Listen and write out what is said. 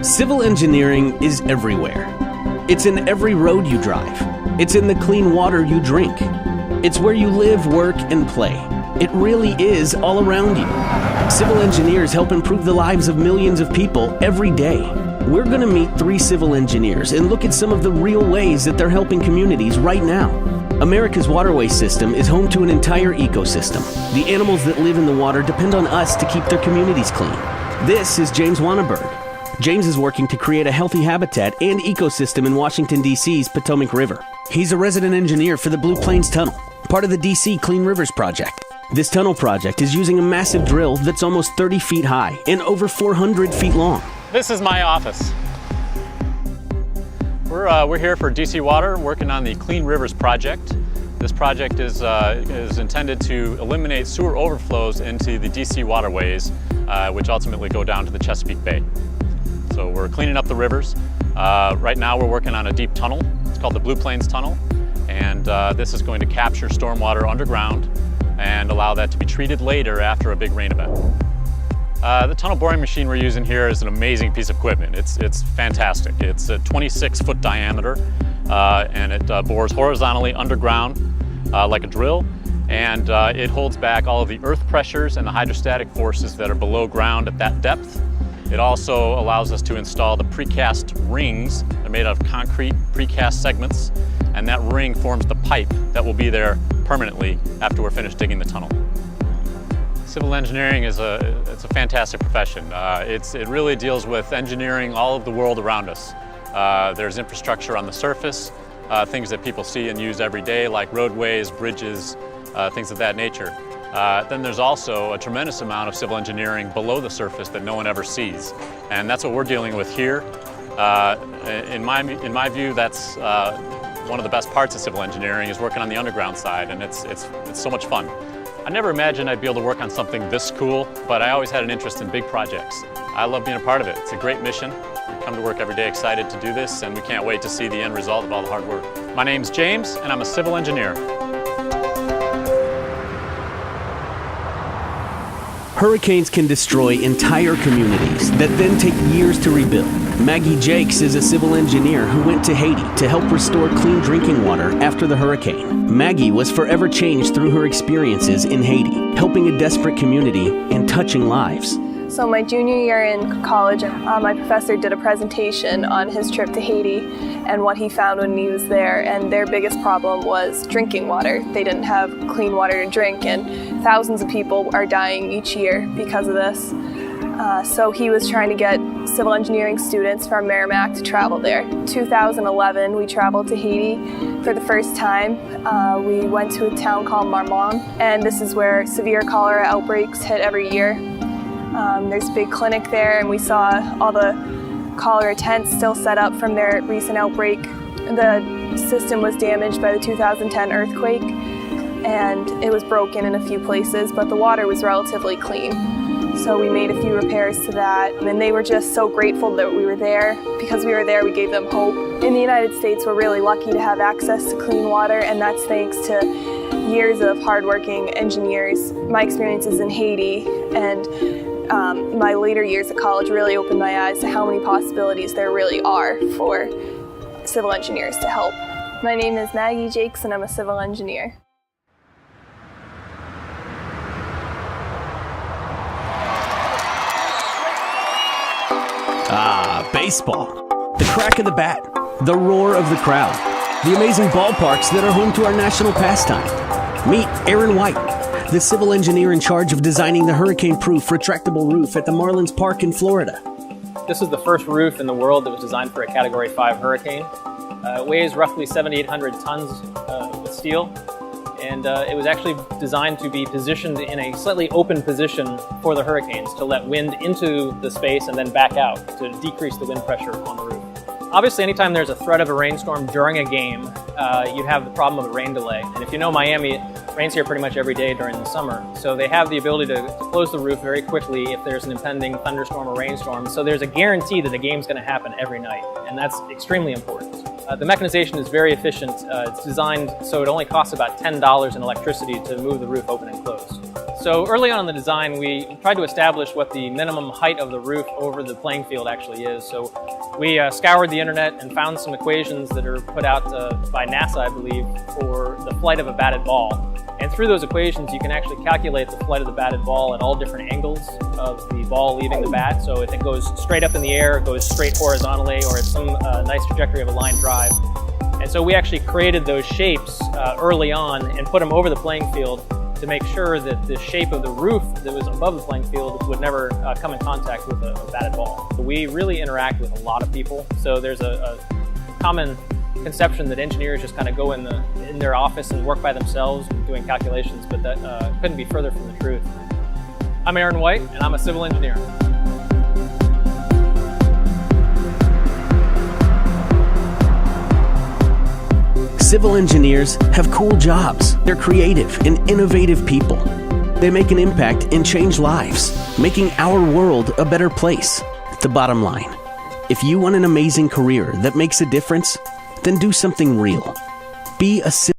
Civil engineering is everywhere. It's in every road you drive. It's in the clean water you drink. It's where you live, work, and play. It really is all around you. Civil engineers help improve the lives of millions of people every day. We're going to meet 3 civil engineers and look at some of the real ways that they're helping communities right now. America's waterway system is home to an entire ecosystem. The animals that live in the water depend on us to keep their communities clean. This is James Wanneberg. James is working to create a healthy habitat and ecosystem in Washington, D.C.'s Potomac River. He's a resident engineer for the Blue Plains Tunnel, part of the D.C. Clean Rivers Project. This tunnel project is using a massive drill that's almost 30 feet high and over 400 feet long. This is my office. We're here for DC Water, working on the Clean Rivers Project. This project is intended to eliminate sewer overflows into the DC waterways, which ultimately go down to the Chesapeake Bay. So we're cleaning up the rivers. Right now we're working on a deep tunnel. It's called the Blue Plains Tunnel. And this is going to capture stormwater underground and allow that to be treated later after a big rain event. The tunnel boring machine we're using here is an amazing piece of equipment. It's fantastic. It's a 26-foot diameter and it bores horizontally underground like a drill, and it holds back all of the earth pressures and the hydrostatic forces that are below ground at that depth. It also allows us to install the precast rings. They're made out of concrete precast segments, and that ring forms the pipe that will be there permanently after we're finished digging the tunnel. Civil engineering is it's a fantastic profession. It really deals with engineering all of the world around us. There's infrastructure on the surface, things that people see and use every day, like roadways, bridges, things of that nature. Then there's also a tremendous amount of civil engineering below the surface that no one ever sees. And that's what we're dealing with here. In my view, that's one of the best parts of civil engineering, is working on the underground side, and it's so much fun. I never imagined I'd be able to work on something this cool, but I always had an interest in big projects. I love being a part of it. It's a great mission. We come to work every day excited to do this, and we can't wait to see the end result of all the hard work. My name's James, and I'm a civil engineer. Hurricanes can destroy entire communities that then take years to rebuild. Maggie Jakes is a civil engineer who went to Haiti to help restore clean drinking water after the hurricane. Maggie was forever changed through her experiences in Haiti, helping a desperate community and touching lives. So my junior year in college, my professor did a presentation on his trip to Haiti and what he found when he was there, and their biggest problem was drinking water. They didn't have clean water to drink, and thousands of people are dying each year because of this. So he was trying to get civil engineering students from Merrimack to travel there. 2011, we traveled to Haiti for the first time. We went to a town called Marmont, and this is where severe cholera outbreaks hit every year. There's a big clinic there, and we saw all the cholera tents still set up from their recent outbreak. The system was damaged by the 2010 earthquake, and it was broken in a few places, but the water was relatively clean. So we made a few repairs to that, and they were just so grateful that we were there. Because we were there, we gave them hope. In the United States, we're really lucky to have access to clean water, and that's thanks to years of hardworking engineers. My experiences in Haiti and my later years at college really opened my eyes to how many possibilities there really are for civil engineers to help. My name is Maggie Jakes, and I'm a civil engineer. Baseball. The crack of the bat, the roar of the crowd, the amazing ballparks that are home to our national pastime. Meet Aaron White, the civil engineer in charge of designing the hurricane-proof retractable roof at the Marlins Park in Florida. This is the first roof in the world that was designed for a Category 5 hurricane. It weighs roughly 7,800 tons of steel, and it was actually designed to be positioned in a slightly open position for the hurricanes to let wind into the space and then back out to decrease the wind pressure on the roof. Obviously, anytime there's a threat of a rainstorm during a game, you have the problem of a rain delay. And if you know Miami, it rains here pretty much every day during the summer. So they have the ability to close the roof very quickly if there's an impending thunderstorm or rainstorm. So there's a guarantee that the game's going to happen every night, and that's extremely important. The mechanization is very efficient. It's designed so it only costs about $10 in electricity to move the roof open and closed. So early on in the design, we tried to establish what the minimum height of the roof over the playing field actually is. So we scoured the internet and found some equations that are put out by NASA, I believe, for the flight of a batted ball. And through those equations, you can actually calculate the flight of the batted ball at all different angles of the ball leaving the bat. So if it goes straight up in the air, it goes straight horizontally, or it's some nice trajectory of a line drive. And so we actually created those shapes early on and put them over the playing field to make sure that the shape of the roof that was above the playing field would never come in contact with a batted ball. We really interact with a lot of people. So there's a common conception that engineers just kind of go in their office and work by themselves doing calculations, but that couldn't be further from the truth. I'm Aaron White, and I'm a civil engineer. Civil engineers have cool jobs. They're creative and innovative people. They make an impact and change lives, making our world a better place. The bottom line, if you want an amazing career that makes a difference, then do something real. Be a civil